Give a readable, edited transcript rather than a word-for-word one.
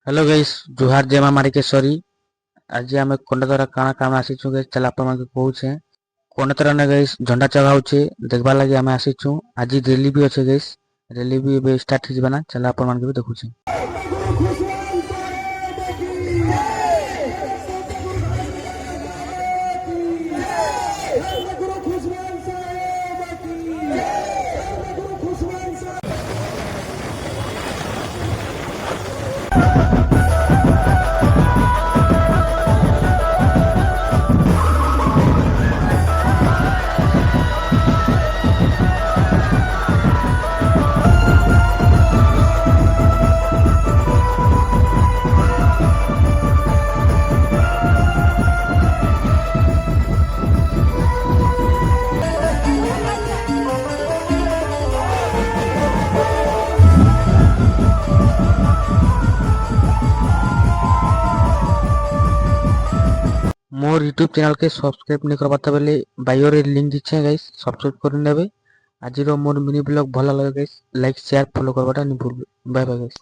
Hello guys जुहार जय मां माणिकेश्वरी। आज आम कंडतरा काଣା काम आसीछु गाइस चल आपण मानके कहूछे। कंडतरा ने गाइस झंडा चढ़ाउछे देखबा लागि आमे आसीछु। आज रैली भी अछि गाइस, रैली भी बे स्टार्ट हिजबा ना चल आपण मानके भी देखुछे। मोर यूट्यूब चैनल के सब्सक्राइब नहीं करबाता बेले बायो रे लिंक दिछे गाइस, सब्सक्राइब कर नेबे। आज रो मोर मिनी ब्लॉग भला लगे गाइस, लाइक शेयर फॉलो करबाटा नहीं भूल। Bye bye guys.